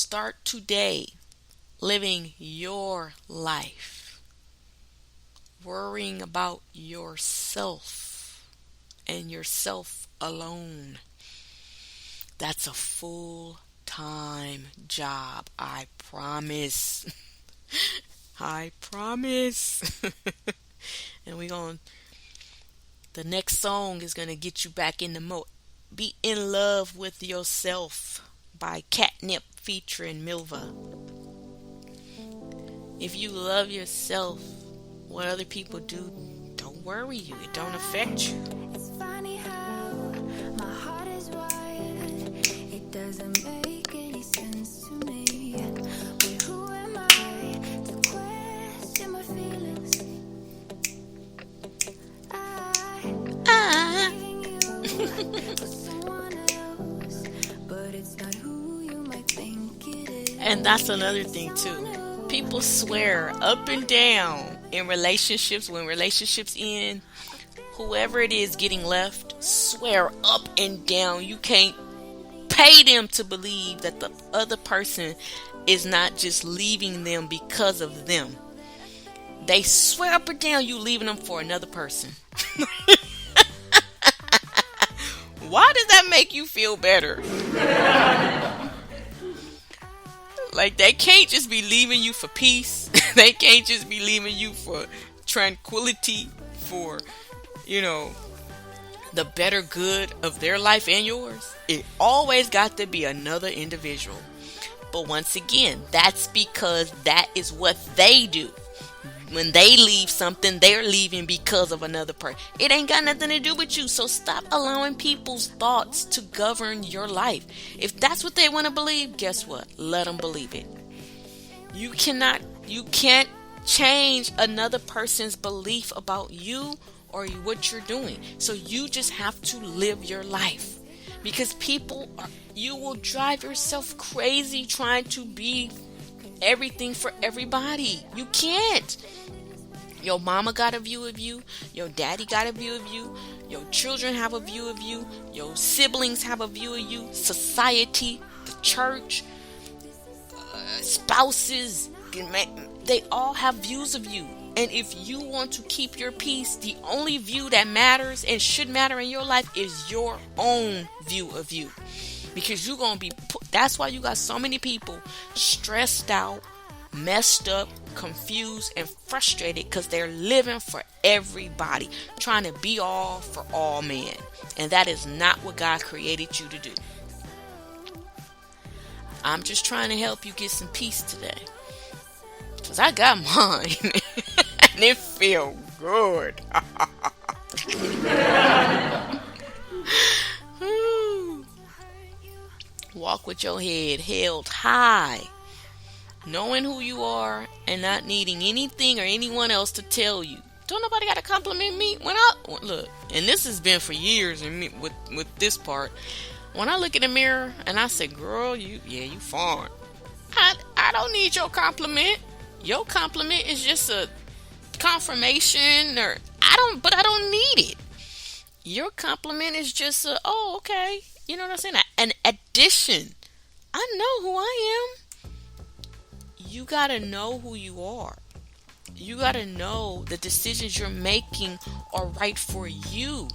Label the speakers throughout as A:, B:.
A: start today living your life, worrying about yourself and yourself alone, that's a full-time job. I promise. I promise. And the next song is gonna get you back in the mode. Be in Love with Yourself by Catnip featuring Milva. If you love yourself, what other people do don't worry you. It don't affect you.
B: It's funny how my heart is wired. It doesn't make any sense to me. But who am I to question my feelings? I'm you for someone else, but it's not who you might think it is.
A: And that's another thing too. People swear up and down in relationships, when relationships end, whoever it is getting left, swear up and down you can't pay them to believe that the other person is not just leaving them because of them. They swear up and down you leaving them for another person. Why does that make you feel better? Like, they can't just be leaving you for peace. They can't just be leaving you for tranquility, for, the better good of their life and yours. It always got to be another individual. But once again, that's because that is what they do. When they leave something, they're leaving because of another person. It ain't got nothing to do with you. So stop allowing people's thoughts to govern your life. If that's what they want to believe, guess what? Let them believe it. You can't change another person's belief about you or what you're doing. So you just have to live your life. Because you will drive yourself crazy trying to be everything for everybody. You can't. Your mama got a view of you. Your daddy got a view of you. Your children have a view of you. Your siblings have a view of you. Society, the church, spouses, they all have views of you. And if you want to keep your peace, the only view that matters and should matter in your life is your own view of you. Because you're going to be that's why you got so many people stressed out, messed up, confused, and frustrated because they're living for everybody, trying to be all for all men. And that is not what God created you to do. I'm just trying to help you get some peace today. Because I got mine. And it feels good. Walk with your head held high, knowing who you are and not needing anything or anyone else to tell you. Don't nobody got to compliment me. Look, and this has been for years and with this part. When I look in the mirror and I say, girl, you fine. I don't need your compliment. Your compliment is just a confirmation, but I don't need it. Your compliment is just oh, okay. You know what I'm saying? An addition. I know who I am. You gotta know who you are. You gotta know the decisions you're making are right for you.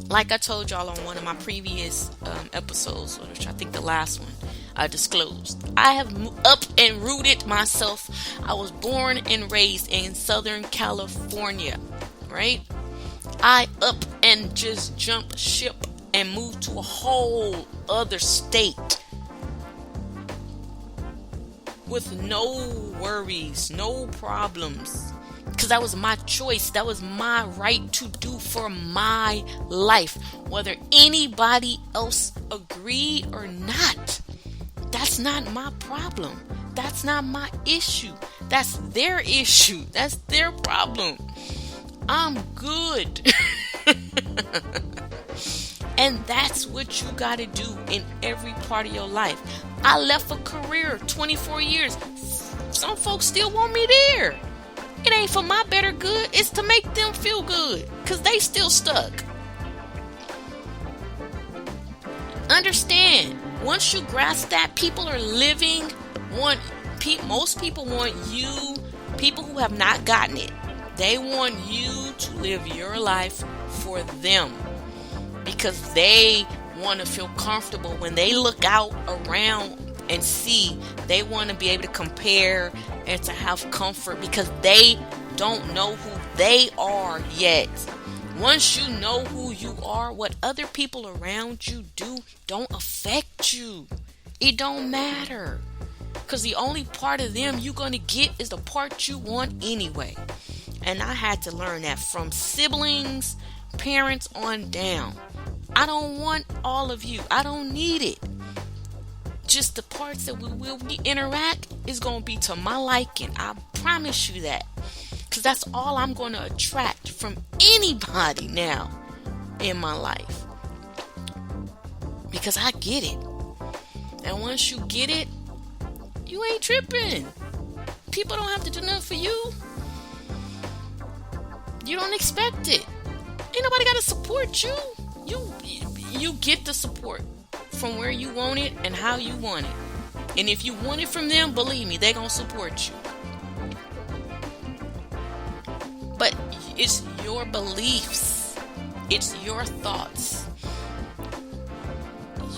A: Like I told y'all on one of my previous episodes, which I think the last one I disclosed, I have up and rooted myself. I was born and raised in Southern California, right? I up and just jumped ship and moved to a whole other state with no worries, no problems. Because that was my choice. That was my right to do for my life. Whether anybody else agreed or not, that's not my problem. That's not my issue. That's their issue. That's their problem. I'm good. And that's what you got to do in every part of your life. I left a career 24 years. Some folks still want me there. It ain't for my better good. It's to make them feel good. Because they still stuck. Understand. Once you grasp that, people are living, most people want you, people who have not gotten it, they want you to live your life for them, because they want to feel comfortable when they look out around and see. They want to be able to compare and to have comfort, because they don't know who they are yet. Once you know who you are, what other people around you do don't affect you. It don't matter. Because the only part of them you're going to get is the part you want anyway. And I had to learn that from siblings, parents on down. I don't want all of you. I don't need it. Just the parts that we will interact is going to be to my liking. I promise you that. Because that's all I'm going to attract from anybody now in my life. Because I get it. And once you get it, you ain't tripping. People don't have to do nothing for you. You don't expect it. Ain't nobody got to support you. You get the support from where you want it and how you want it. And if you want it from them, believe me, they're going to support you. But it's your beliefs. It's your thoughts.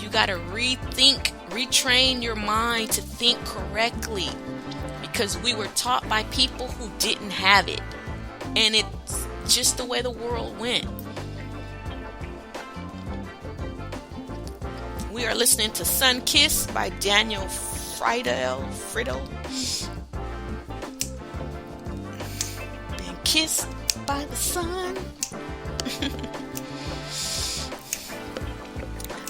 A: You got to retrain your mind to think correctly. Because we were taught by people who didn't have it. And it's just the way the world went. We are listening to Sun Kiss by Daniel Friedel. Being kissed by the sun.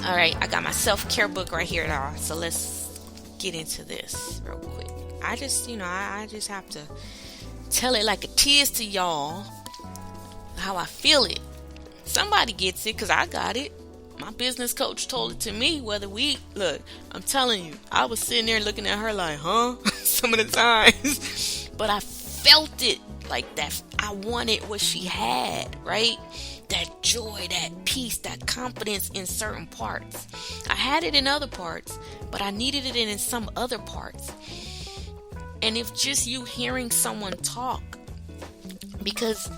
A: Alright, I got my self-care book right here now. So let's get into this real quick. I just have to tell it like it is to y'all. How I feel it. Somebody gets it because I got it. My business coach told it to me. Look, I'm telling you, I was sitting there looking at her like, huh? Some of the times. But I felt it like that. I wanted what she had, right? That joy, that peace, that confidence in certain parts. I had it in other parts, but I needed it in some other parts. And if just you hearing someone talk, because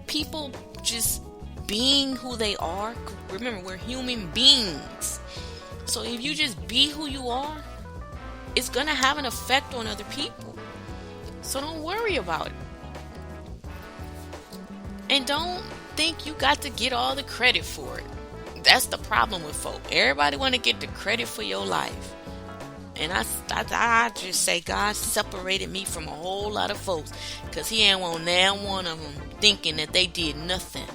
A: people just being who they are, remember, we're human beings. So if you just be who you are, it's going to have an effect on other people. So don't worry about it. And don't think you got to get all the credit for it. That's the problem with folk. Everybody want to get the credit for your life. And I just say God separated me from a whole lot of folks, because he ain't want now one of them thinking that they did nothing.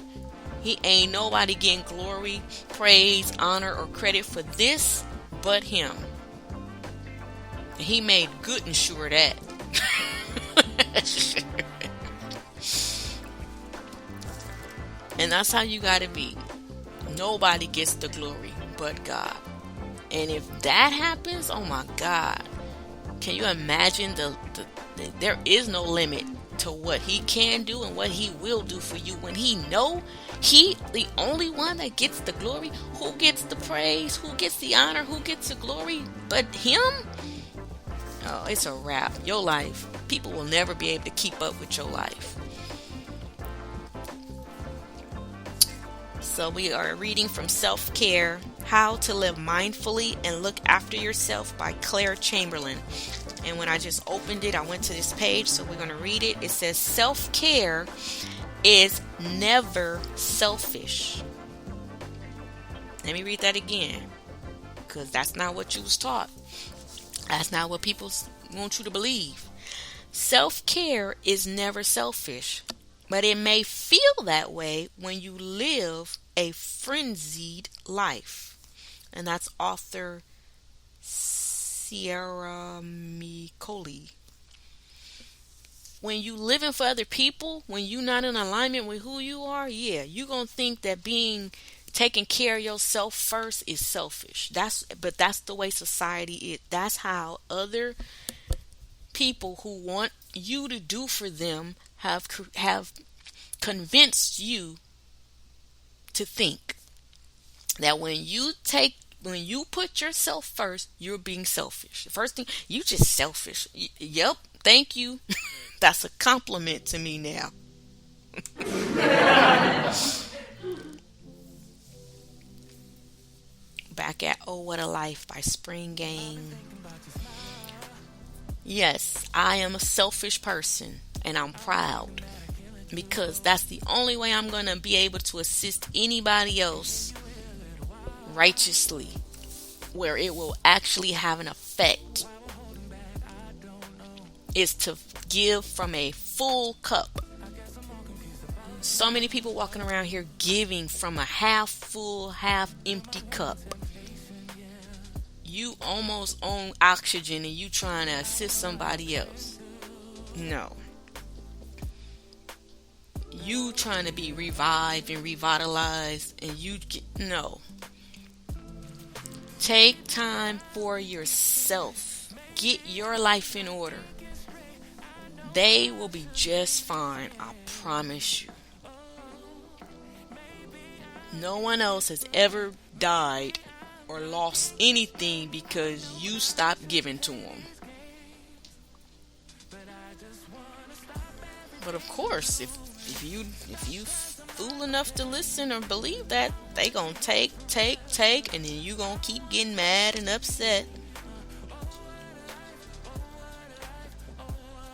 A: He ain't nobody getting glory, praise, honor, or credit for this but him. And he made good and sure that. And that's how you gotta be. Nobody gets the glory but God. And if that happens, oh my God, can you imagine there is no limit to what he can do and what he will do for you when he know he the only one that gets the glory. Who gets the praise? Who gets the honor? Who gets the glory but him? Oh, it's a wrap. Your life, people will never be able to keep up with your life. So we are reading from Self-Care, How to Live Mindfully and Look After Yourself by Claire Chamberlain. And when I just opened it, I went to this page, so we're going to read it. It says, self-care is never selfish. Let me read that again, because that's not what you was taught. That's not what people want you to believe. Self-care is never selfish, but it may feel that way when you live a frenzied life. And that's author Sierra Micoli. When you living for other people, when you're not in alignment with who you are, yeah, you're going to think that taking care of yourself first is selfish. But that's the way society is. That's how other people who want you to do for them have convinced you to think. that when you put yourself first, you're being selfish. The first thing, you just selfish. Yep, thank you. That's a compliment to me now. Back at Oh What a Life by Spring Gang. Yes, I am a selfish person and I'm proud because that's the only way I'm going to be able to assist anybody else righteously, where it will actually have an effect, is to give from a full cup. So many people walking around here giving from a half full, half empty cup. You almost own oxygen and you trying to assist somebody else. No. You trying to be revived and revitalized and no. Take time for yourself. Get your life in order. They will be just fine, I promise you. No one else has ever died or lost anything because you stopped giving to them. But of course, if you fool enough to listen or believe that, they gonna take, and then you gonna keep getting mad and upset.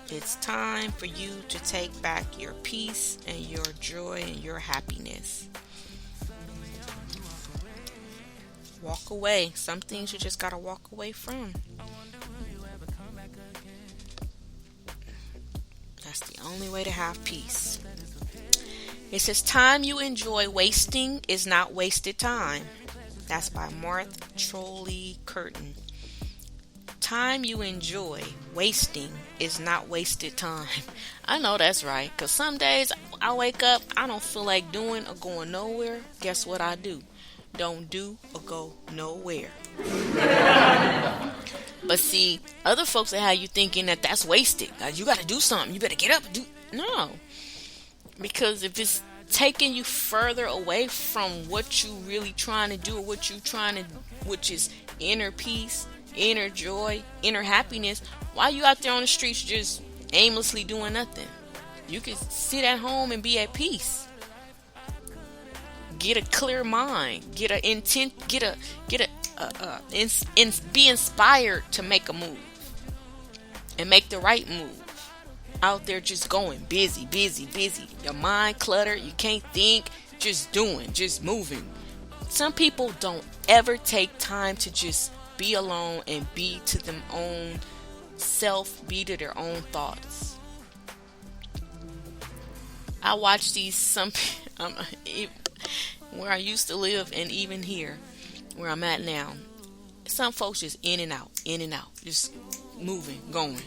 A: It's time for you to take back your peace and your joy and your happiness. Walk away. Some things you just gotta walk away from. That's the only way to have peace. It says, time you enjoy wasting is not wasted time. That's by Martha Trolley Curtin. Time you enjoy wasting is not wasted time. I know that's right, because some days I wake up, I don't feel like doing or going nowhere. Guess what I do? Don't do or go nowhere. But see, other folks that have you thinking that that's wasted. You got to do something. You better get up and do. No. Because if it's taking you further away from what you really trying to do, or what you trying to, which is inner peace, inner joy, inner happiness, why you out there on the streets just aimlessly doing nothing? You can sit at home and be at peace. Get a clear mind. Get a intent. Be inspired to make a move and make the right move. Out there just going busy. Your mind cluttered. You can't think. Just doing, just moving. Some people don't ever take time to just be alone and be to their own self, be to their own thoughts. I watch these where I used to live and even here where I'm at now. Some folks just in and out, just moving, going.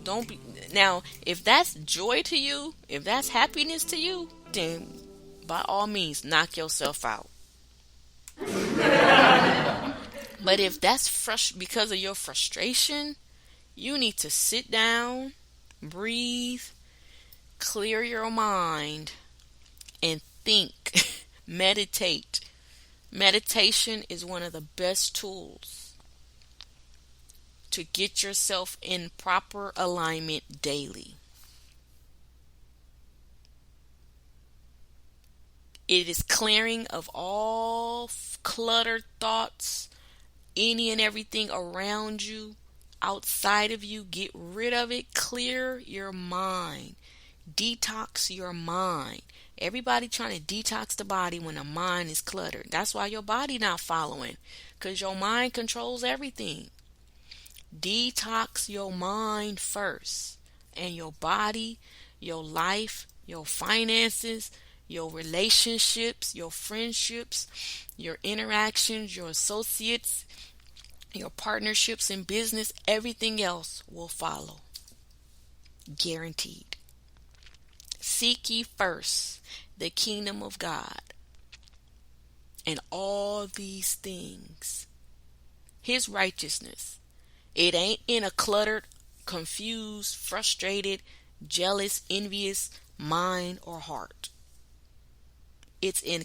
A: Don't be now. If that's joy to you, if that's happiness to you, then by all means, knock yourself out. But if that's because of your frustration, you need to sit down, breathe, clear your mind, and think. Meditate. Meditation is one of the best tools to get yourself in proper alignment daily. It is clearing of all cluttered thoughts, any and everything around you, outside of you. Get rid of it. Clear your mind. Detox your mind. Everybody trying to detox the body when the mind is cluttered. That's why your body not following, because your mind controls everything. Detox your mind first, and your body, your life, your finances, your relationships, your friendships, your interactions, your associates, your partnerships in business, everything else will follow. Guaranteed. Seek ye first the kingdom of God, and all these things, his righteousness. It ain't in a cluttered, confused, frustrated, jealous, envious mind or heart. It's in